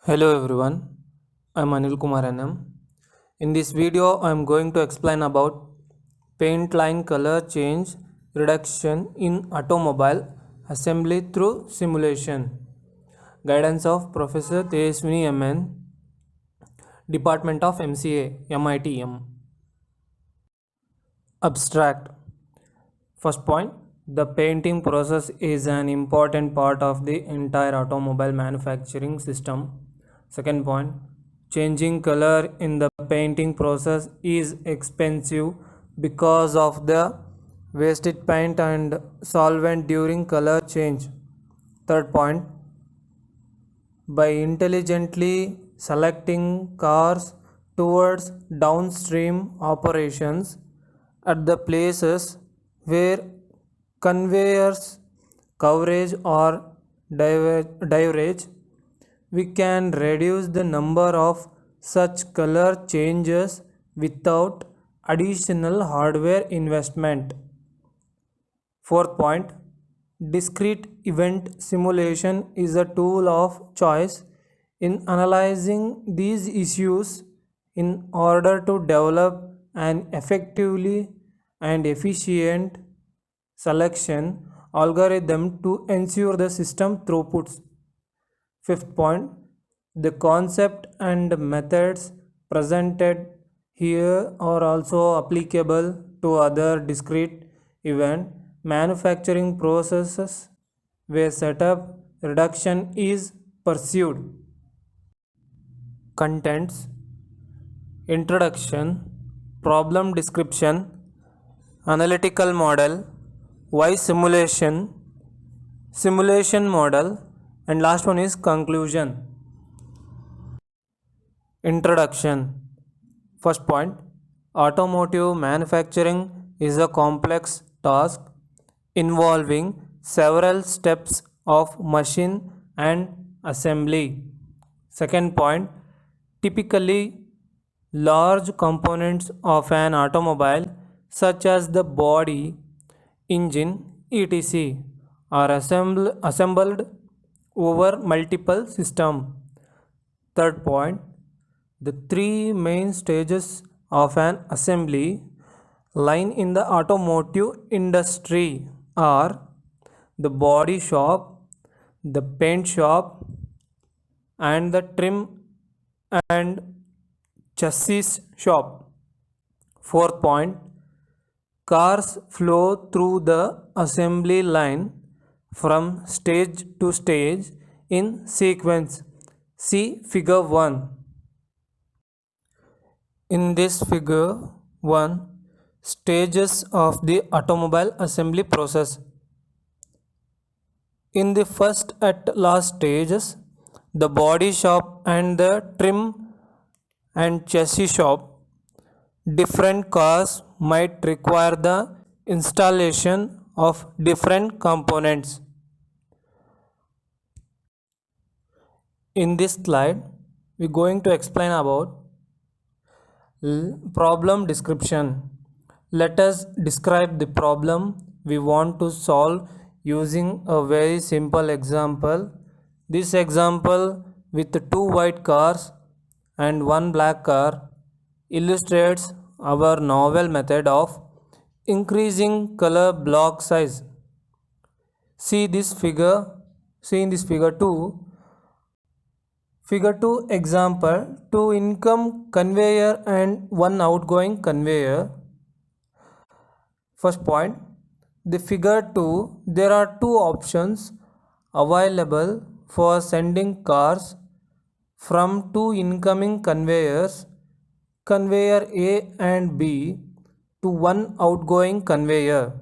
Hello everyone, I am Anil Kumar NM. In this video, I am going to explain about paint line color change reduction in automobile assembly through simulation. Guidance of Professor Tejaswini MN, Department of MCA, MITM. Abstract. First point, the painting process is an important part of the entire automobile manufacturing system. Second point, changing color in the painting process is expensive because of the wasted paint and solvent during color change. Third point, by intelligently selecting cars towards downstream operations at the places where conveyors coverage or diverge, we can reduce the number of such color changes without additional hardware investment. Fourth point, discrete event simulation is a tool of choice in analyzing these issues in order to develop an effectively and efficient selection algorithm to ensure the system throughputs. Fifth point, the concept and methods presented here are also applicable to other discrete event manufacturing processes where setup reduction is pursued. Contents: Introduction, Problem description, Analytical model, Why simulation, Simulation model, and last one is conclusion. Introduction. First point, automotive manufacturing is a complex task involving several steps of machine and assembly. Second point, typically large components of an automobile such as the body, engine, etc. are assembled over multiple systems. Third point, the three main stages of an assembly line in the automotive industry are the body shop, the paint shop, and the trim and chassis shop. Fourth point, cars flow through the assembly line from stage to stage in sequence. See figure 1. In this figure 1, stages of the automobile assembly process. In the first at last stages, the body shop and the trim and chassis shop, different cars might require the installation of different components. In this slide, we are going to explain about problem description. Let us describe the problem we want to solve using a very simple example. This example with two white cars and one black car illustrates our novel method of increasing color block size. See in this figure 2. Figure 2 example, 2 income conveyor and 1 outgoing conveyor. First point, the figure 2, there are two options available for sending cars from two incoming conveyors, conveyor A and B, to one outgoing conveyor.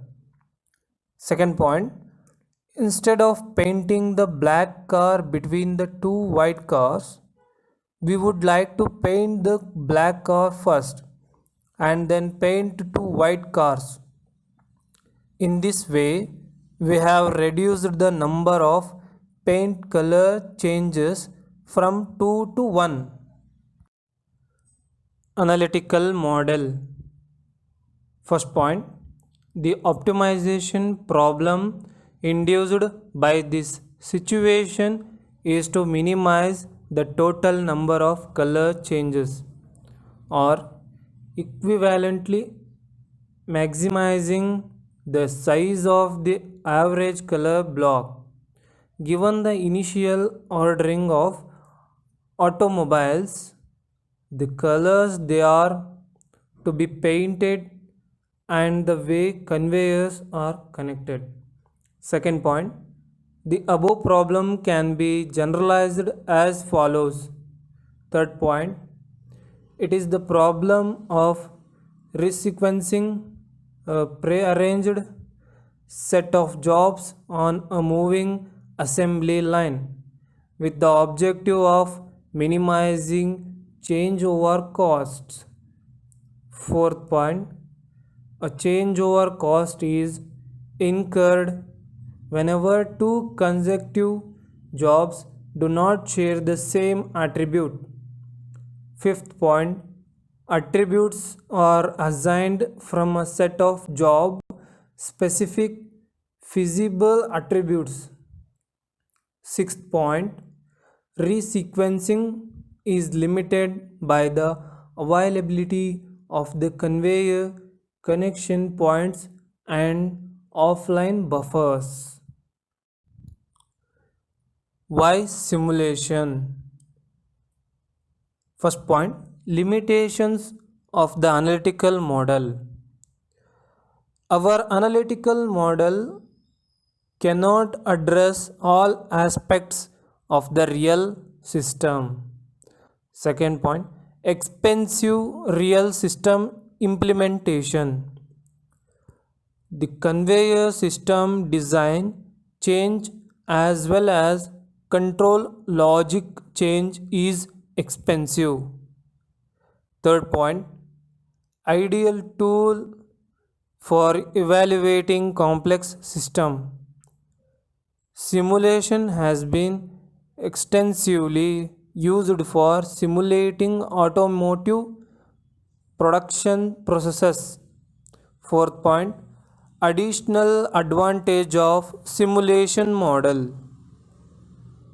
Second point, instead of painting the black car between the two white cars, we would like to paint the black car first and then paint two white cars. In this way, we have reduced the number of paint color changes from 2 to 1. Analytical model. First point, the optimization problem induced by this situation is to minimize the total number of color changes, or equivalently maximizing the size of the average color block. Given the initial ordering of automobiles, the colors they are to be painted, and the way conveyors are connected. Second point, the above problem can be generalized as follows. Third point, it is the problem of resequencing a prearranged set of jobs on a moving assembly line with the objective of minimizing changeover costs. Fourth point, a changeover cost is incurred whenever two consecutive jobs do not share the same attribute. Fifth point, attributes are assigned from a set of job specific feasible attributes. Sixth point, resequencing is limited by the availability of the conveyor connection points and offline buffers. Why simulation? First point, limitations of the analytical model. Our analytical model cannot address all aspects of the real system. Second point, expensive real system implementation. The conveyor system design change as well as control logic change is expensive. Third point, ideal tool for evaluating complex system. Simulation has been extensively used for simulating automotive production processes. Fourth point, additional advantage of simulation model.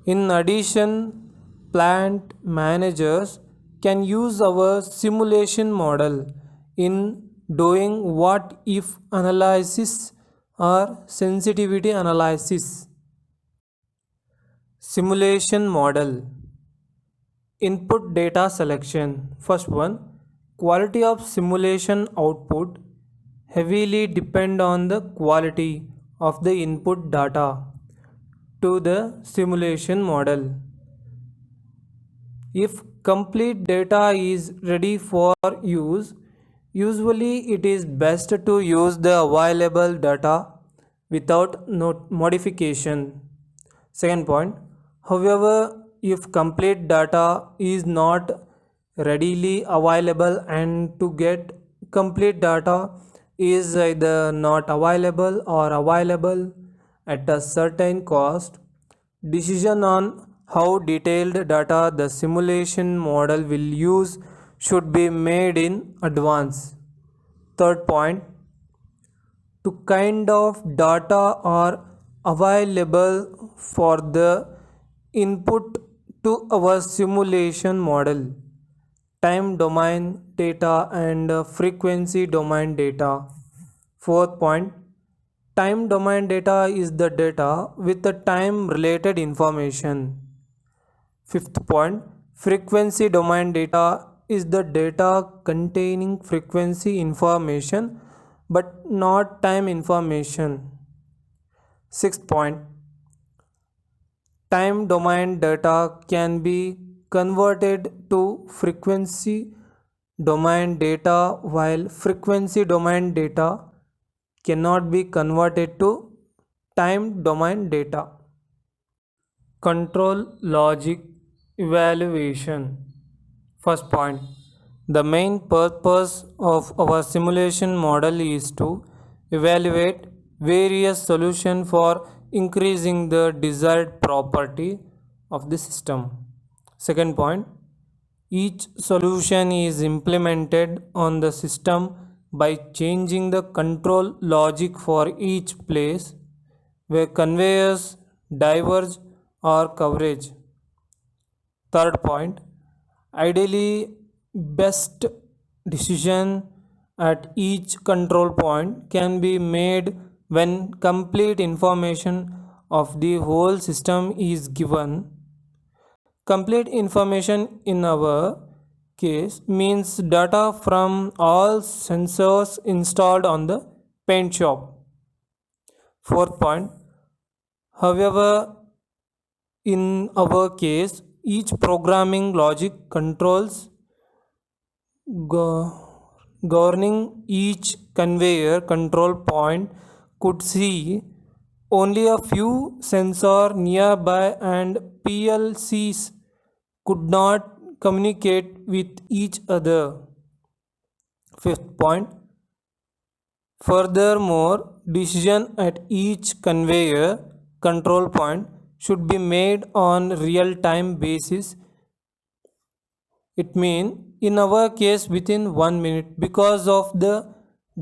In addition, plant managers can use our simulation model in doing what if analysis or sensitivity analysis. Simulation model. Input data selection. First one, quality of simulation output heavily depend on the quality of the input data to the simulation model. If complete data is ready for use, usually it is best to use the available data without modification. Second point, however, if complete data is not readily available and to get complete data is either not available or available at a certain cost, decision on how detailed data the simulation model will use should be made in advance. Third point, to kind of data are available for the input to our simulation model. Time domain data and frequency domain data. Fourth point, time domain data is the data with the time related information. Fifth point, frequency domain data is the data containing frequency information but not time information. Sixth point, time domain data can be converted to frequency domain data while frequency domain data cannot be converted to time domain data. Control logic evaluation. First point, the main purpose of our simulation model is to evaluate various solutions for increasing the desired property of the system. Second point, each solution is implemented on the system by changing the control logic for each place where conveyors diverge or coverage. Third point, ideally, best decision at each control point can be made when complete information of the whole system is given. Complete information in our case means data from all sensors installed on the paint shop. Fourth point, however, in our case, each programming logic controls governing each conveyor control point could see only a few sensors nearby, and PLCs could not communicate with each other. Fifth point, furthermore, decision at each conveyor control point should be made on real time basis. It means in our case within 1 minute because of the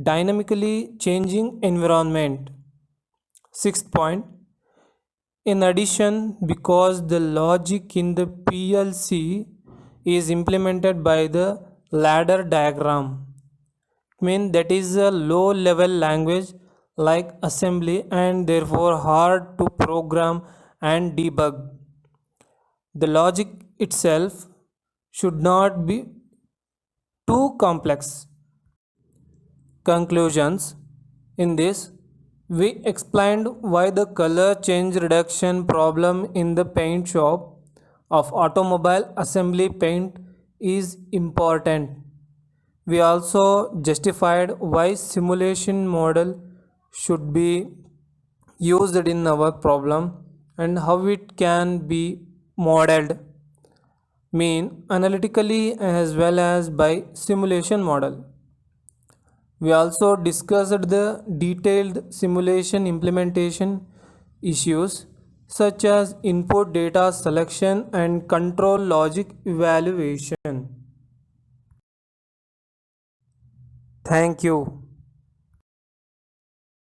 dynamically changing environment. Sixth point, in addition, because the logic in the PLC is implemented by the ladder diagram, it means that is a low level language like assembly and therefore hard to program and debug. The logic itself should not be too complex. Conclusions. In this, we explained why the color change reduction problem in the paint shop of automobile assembly paint is important. We also justified why simulation model should be used in our problem and how it can be modeled, mean analytically as well as by simulation model. We also discussed the detailed simulation implementation issues such as input data selection and control logic evaluation. Thank you.